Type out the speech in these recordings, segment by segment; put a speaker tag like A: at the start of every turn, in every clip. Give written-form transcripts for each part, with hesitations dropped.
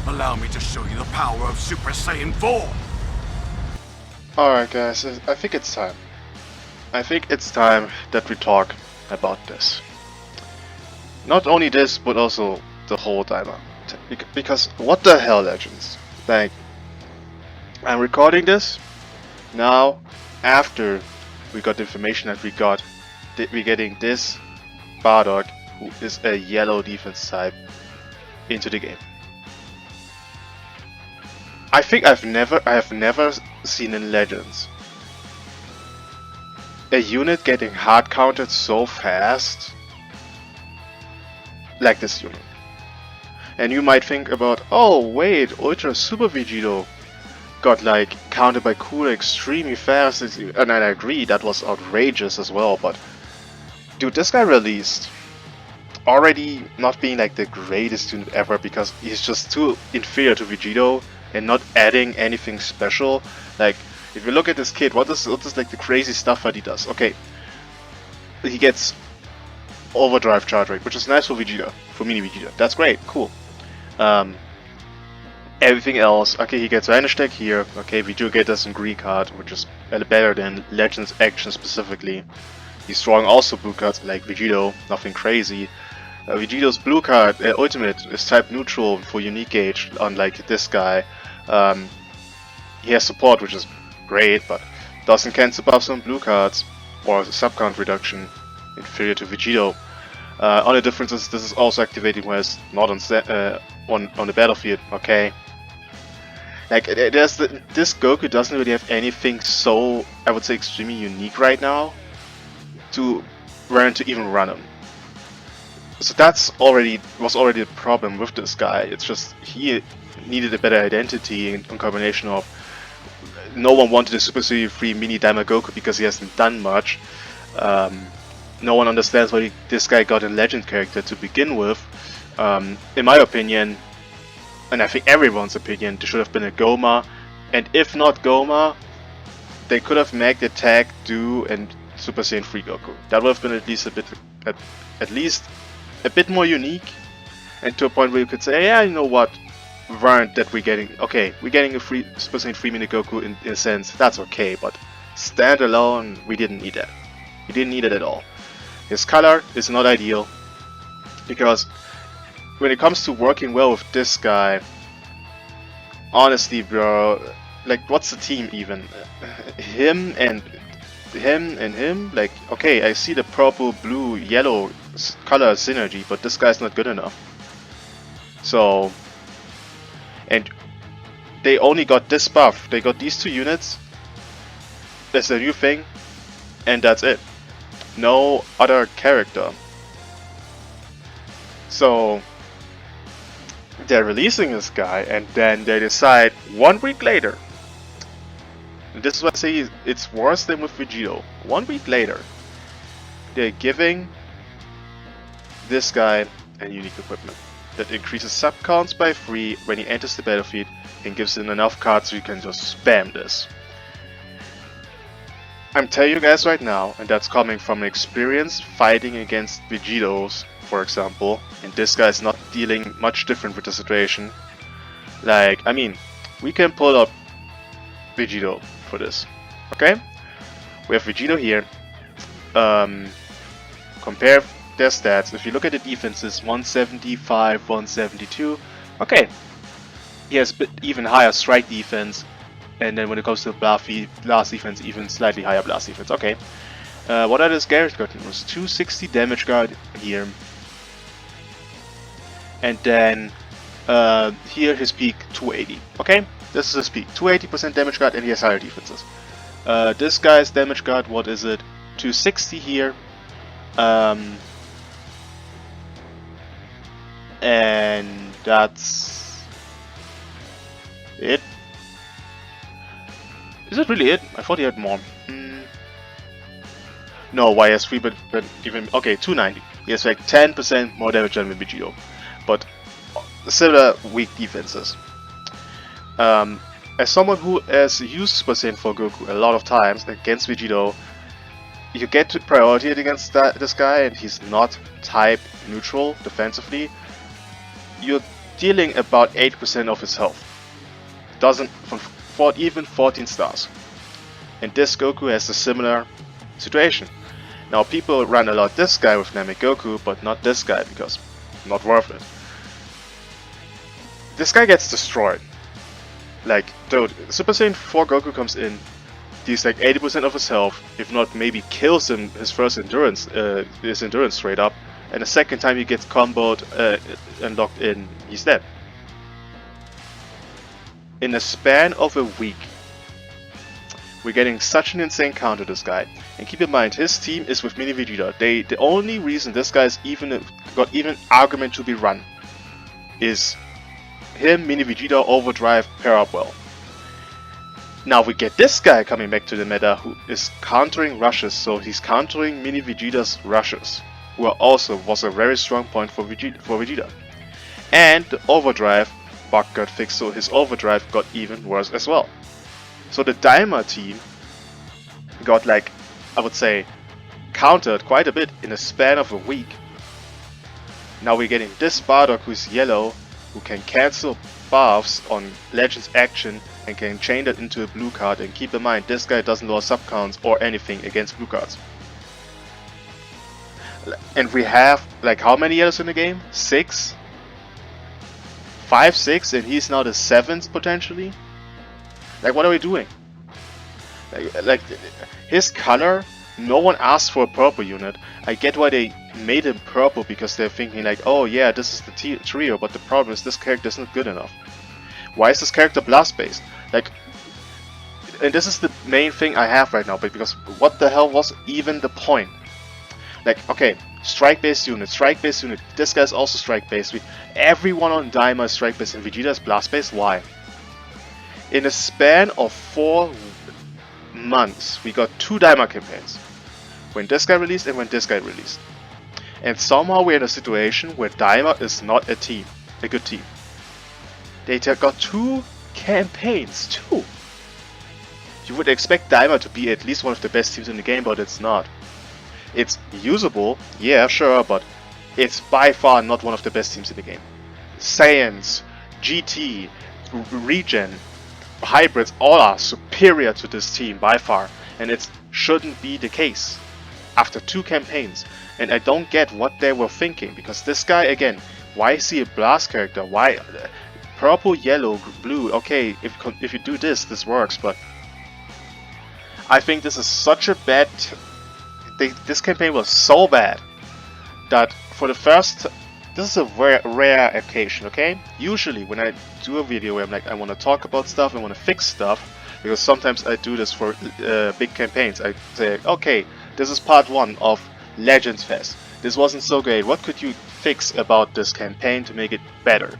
A: Allow me to show you the power of Super Saiyan 4!
B: Alright guys, I think it's time. I think it's time that we talk about this. Not only this, but also the whole daima. Because what the hell, Legends? Like, I'm recording this now after we got the information that we're getting this Bardock, who is a yellow defense type, into the game. I think I have never seen in Legends a unit getting hard countered so fast like this unit. And you might think about, oh wait, Ultra Super Vegito got like countered by Cooler extremely fast, and I agree that was outrageous as well, but dude, this guy released already not being like the greatest unit ever because he's just too inferior to Vegito and not adding anything special. Like, if you look at this kid, what is like the crazy stuff that he does? Okay, he gets overdrive charge rate, which is nice for Vegeta, for mini Vegeta. That's great, cool. Everything else, okay, he gets Vanish Tech here. Okay, we do get us in Greek card, which is better than Legends Action specifically. He's drawing also blue cards like Vegito, nothing crazy. Vegito's blue card, Ultimate, is type neutral for unique gauge, unlike this guy. He has support, which is great, but doesn't cancel buffs on blue cards, or sub-count reduction, inferior to Vegito. Only difference is this is also activating when it's not on the battlefield, okay? Like, this Goku doesn't really have anything so, I would say, extremely unique right now to even run him. So that's was already a problem with this guy. It's just he needed a better identity in combination of no one wanted a Super Saiyan 3 mini Daima Goku because he hasn't done much. No one understands why this guy got a legend character to begin with. In my opinion, and I think everyone's opinion, there should have been a Goma, and if not Goma, they could have made the tag Do and Super Saiyan 3 Goku. That would have been at least a bit more unique, and to a point where you could say, yeah, you know what, we're getting a free Super Saiyan 3 mini Goku in a sense, that's okay, but standalone, we didn't need that. We didn't need it at all. His color is not ideal, because when it comes to working well with this guy, honestly bro, like, what's the team even? Him and him? Like, okay, I see the purple, blue, yellow color synergy, but this guy's not good enough. So, and they only got this buff. They got these two units. That's a new thing, and that's it. No other character. So they're releasing this guy, and then they decide 1 week later. This is what I say, it's worse than with Vegito. 1 week later, they're giving this guy a unique equipment that increases sub counts by 3 when he enters the battlefield and gives him enough cards so you can just spam this. I'm telling you guys right now, and that's coming from an experience fighting against Vegitos, for example, and this guy's not dealing much different with the situation. Like, I mean, we can pull up Vegito for this, okay? We have Vegito here. Compare their stats. If you look at the defenses, 175, 172. Okay, he has a bit even higher strike defense, and then when it comes to blast defense, even slightly higher blast defense. Okay, what are his Garrett got? It was 260 damage guard here, and then here his peak 280. Okay, this is his peak, 280% damage guard, and he has higher defenses. This guy's damage guard, what is it? 260 here. And that's it. Is it really it? I thought he had more. No, why has 3 but even okay, 290. He has like 10% more damage than Vegito, but similar weak defenses. As someone who has used Super Saiyan 4 Goku a lot of times against Vegito, you get to priority it against this guy, and he's not type neutral defensively. dealing about 8% of his health. Doesn't for even 14 stars. And this Goku has a similar situation. Now people run a lot this guy with Namek Goku, but not this guy because not worth it. This guy gets destroyed. Like, dude, Super Saiyan 4 Goku comes in, he's like 80% of his health, if not maybe kills him his first endurance, his endurance straight up, and the second time he gets comboed and locked in, he's dead. In a span of a week, we're getting such an insane counter to this guy. And keep in mind, his team is with Mini Vegeta. The only reason this guy's got even argument to be run is him, Mini Vegeta, Overdrive, pair up well. Now we get this guy coming back to the meta who is countering rushes, so he's countering Mini Vegeta's rushes, who also was a very strong point for Vegeta. And the Overdrive bug got fixed, so his Overdrive got even worse as well. So the Daima team got, like, I would say, countered quite a bit in a span of a week. Now we're getting this Bardock who's yellow, who can cancel buffs on Legends action and can chain that into a blue card. And keep in mind, this guy doesn't lower sub counts or anything against blue cards. And we have, like, how many yellows in the game? 6? 5, 6, and he's now the 7th potentially? Like, what are we doing? Like his color, no one asked for a purple unit. I get why they made him purple, because they're thinking like, oh yeah, this is the trio, but the problem is this character isn't good enough. Why is this character blast based? Like, and this is the main thing I have right now, but because what the hell was even the point? Like, okay, strike based unit, this guy's also strike based. Everyone on Daima is strike based and Vegeta is blast based. Why? In a span of 4 months, we got 2 Daima campaigns. When this guy released and when this guy released. And somehow we're in a situation where Daima is not a team, a good team. They got 2 campaigns, 2! You would expect Daima to be at least one of the best teams in the game, but it's not. It's usable, yeah, sure, but it's by far not one of the best teams in the game. Saiyans, GT, Regen, Hybrids, all are superior to this team by far, and it shouldn't be the case after 2 campaigns. And I don't get what they were thinking, because this guy, again, why is he a blast character? Why purple, yellow, blue? Okay, if you do this, this works, but I think this is such a bad. This campaign was so bad that for the first. This is a very rare occasion, okay? Usually when I do a video where I'm like, I want to talk about stuff, I want to fix stuff, because sometimes I do this for big campaigns. I say, okay, this is part 1 of Legends Fest. This wasn't so great. What could you fix about this campaign to make it better?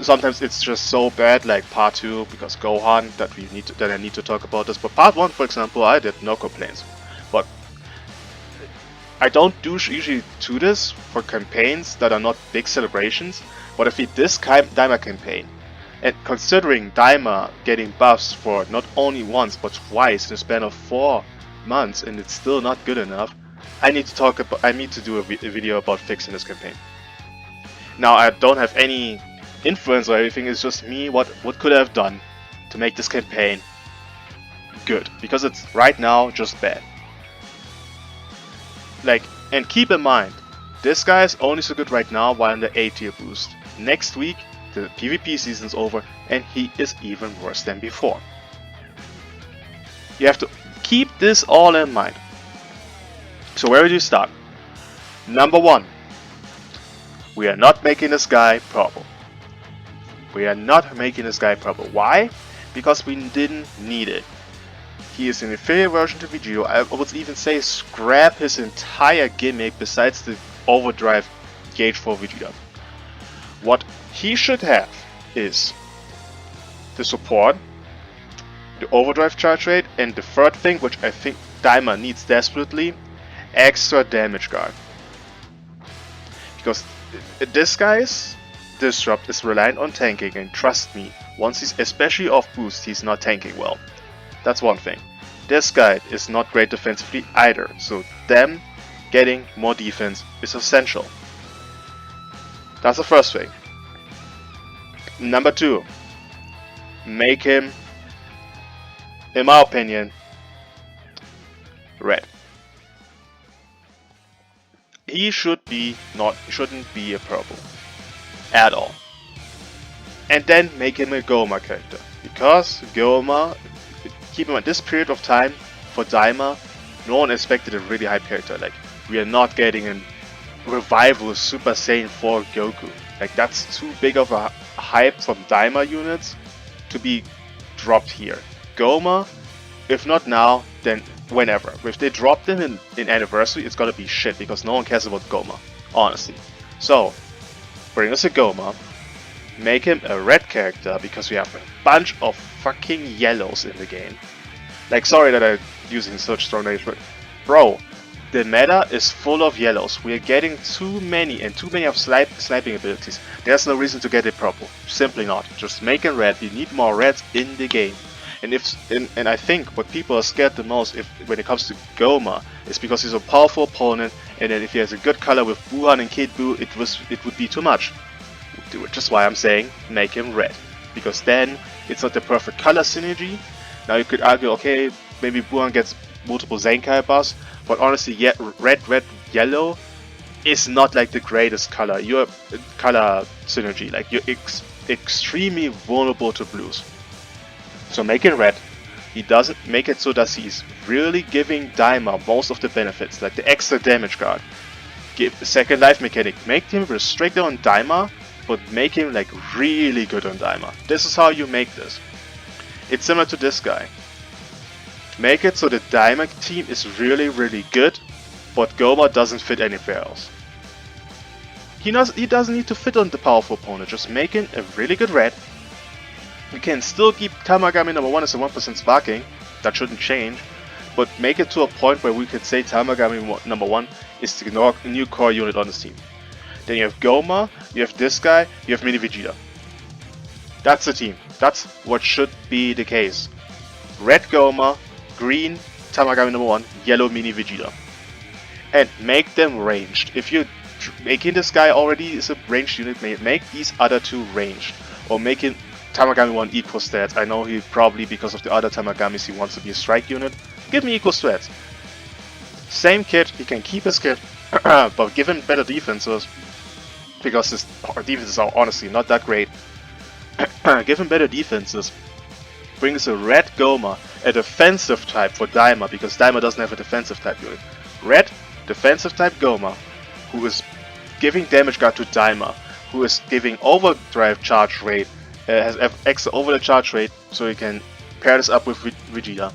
B: Sometimes it's just so bad, like part 2, because Gohan, that I need to talk about this. But part 1, for example, I did no complaints. But I don't usually do this for campaigns that are not big celebrations, but if this Daima campaign, and considering Daima getting buffs for not only once but twice in a span of 4 months, and it's still not good enough, I need to do a video about fixing this campaign. Now I don't have any influence or anything, it's just me, what could I have done to make this campaign good, because it's right now just bad. Like, and keep in mind, this guy is only so good right now while in the A tier boost. Next week, the PvP season's over, and he is even worse than before. You have to keep this all in mind. So where do you start? Number 1, we are not making this guy purple. We are not making this guy purple. Why? Because we didn't need it. He is an inferior version to Vegeta. I would even say scrap his entire gimmick besides the overdrive gauge for Vegeta. What he should have is the support, the overdrive charge rate, and the third thing, which I think Daima needs desperately, extra damage guard. Because this guy's disrupt is reliant on tanking, and trust me, once he's especially off boost, he's not tanking well. That's one thing. This guy is not great defensively either, so them getting more defense is essential. That's the first thing. Number 2, make him, in my opinion, red. He shouldn't be a purple at all. And then make him a Goma character, because Goma, keep in mind, this period of time for Daima, no one expected a really hype character. Like, we are not getting a revival of Super Saiyan 4 Goku. Like, that's too big of a hype from Daima units to be dropped here. Goma, if not now, then whenever. If they drop them in Anniversary, it's gonna be shit, because no one cares about Goma, honestly. So, bring us a Goma, make him a red character, because we have a bunch of fucking yellows in the game. Like, sorry that I'm using such strong names, but bro, the meta is full of yellows. We are getting too many, and too many of sniping abilities. There's no reason to get it purple. Simply not. Just make it red. We need more reds in the game. And I think what people are scared the most when it comes to Goma is because he's a powerful opponent, and then if he has a good color with Buhan and Kid Buu, it would be too much. Which is why I'm saying make him red, because then it's not the perfect color synergy. Now you could argue, okay, maybe Buhan gets multiple Zenkai buffs, but honestly, yeah, red, yellow is not like the greatest color. Your color synergy, like you're extremely vulnerable to blues. So make it red. He doesn't make it so that he's really giving Daima most of the benefits, like the extra damage guard. Give the second life mechanic. Make him restricted on Daima, but make him like really good on Daima. This is how you make this. It's similar to this guy. Make it so the Daima team is really good, but Goma doesn't fit anywhere else. He doesn't need to fit on the powerful opponent, just make him a really good red. We can still keep Tamagami number 1 as a 1% sparking, that shouldn't change, but make it to a point where we could say Tamagami number 1 is the new core unit on this team. Then you have Goma, you have this guy, you have Mini Vegeta. That's the team. That's what should be the case. Red Goma, green Tamagami number 1, yellow Mini Vegeta. And make them ranged. If you're making this guy already is a ranged unit, make these other two ranged. Or make it Tamagami 1 equal stats. I know he probably, because of the other Tamagamis, he wants to be a strike unit. Give me equal stats. Same kit, he can keep his kit, but give him better defenses. Because his defenses are honestly not that great. Give him better defenses. Brings a red Goma, a defensive type for Daima, because Daima doesn't have a defensive type unit. Red, defensive type Goma, who is giving damage guard to Daima, who is giving overdrive charge rate, has extra overload charge rate, so you can pair this up with Vegeta.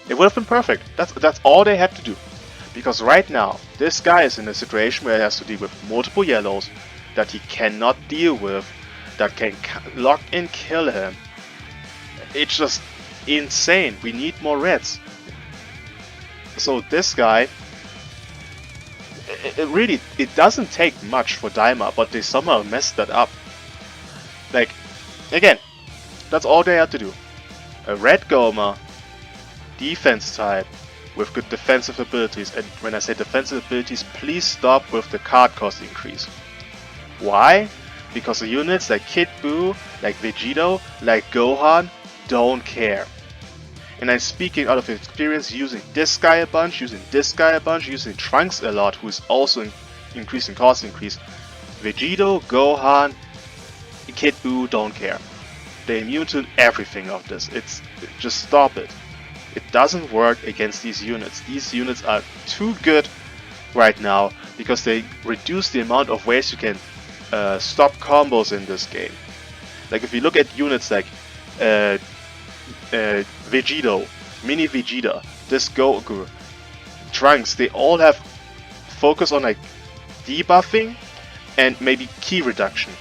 B: It would have been perfect. That's all they had to do. Because right now, this guy is in a situation where he has to deal with multiple yellows that he cannot deal with, that can lock and kill him. It's just insane. We need more reds. So this guy, it doesn't take much for Daima, but they somehow messed that up. Like, again, that's all they had to do. A red Goma, defense type, with good defensive abilities. And when I say defensive abilities, please stop with the card cost increase. Why? Because the units like Kid Buu, like Vegito, like Gohan, don't care. And I'm speaking out of experience using this guy a bunch, using Trunks a lot, who is also increasing cost increase. Vegito, Gohan, Kid Buu don't care. They're immune to everything of this. Just stop it. It doesn't work against these units. These units are too good right now because they reduce the amount of ways you can stop combos in this game. Like if you look at units like Vegito, Mini Vegeta, this Goku, Trunks, they all have focus on like debuffing and maybe key reduction.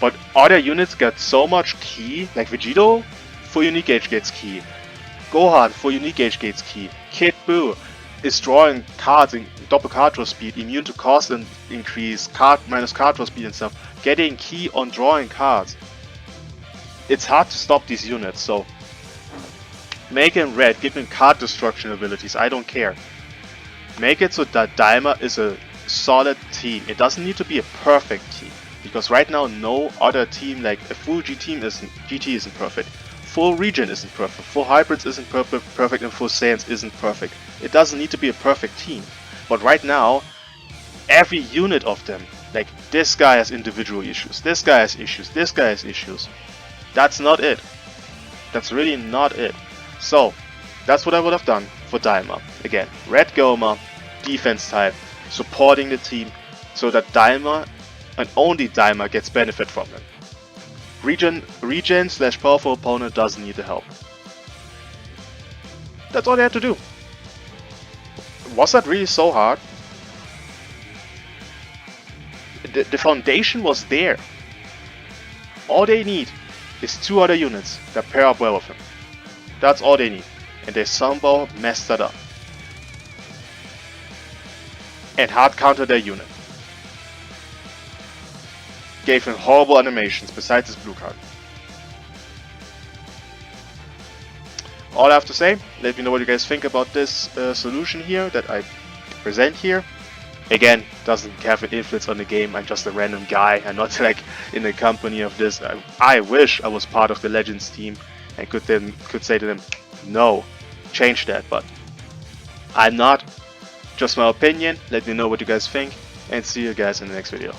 B: But other units get so much key, like Vegito, for unique gauge gets key. Gohan, for unique gauge gets key. Kid Buu is drawing cards in double card draw speed, immune to cost and increase, minus card draw speed and stuff, getting key on drawing cards. It's hard to stop these units, so make him red, give him card destruction abilities, I don't care. Make it so that Daima is a solid team. It doesn't need to be a perfect team. Because right now, no other team, like a full GT isn't perfect. Full Regen isn't perfect. Full Hybrids isn't perfect, and full Saiyans isn't perfect. It doesn't need to be a perfect team. But right now, every unit of them, like this guy has individual issues, this guy has issues, this guy has issues. That's not it. That's really not it. So, that's what I would have done for Daima. Again, Red Goma, defense type, supporting the team so that Daima and only Daima gets benefit from them. Regen / powerful opponent doesn't need the help. That's all they had to do. Was that really so hard? The foundation was there. All they need is 2 other units that pair up well with him. That's all they need. And they somehow messed that up. And hard countered their unit. Gave him horrible animations besides his blue card. All I have to say, let me know what you guys think about this solution here that I present here. Again, doesn't have an influence on the game. I'm just a random guy. I'm not like in the company of this. I wish I was part of the Legends team and could say to them, no, change that. But I'm not. Just my opinion. Let me know what you guys think, and see you guys in the next video.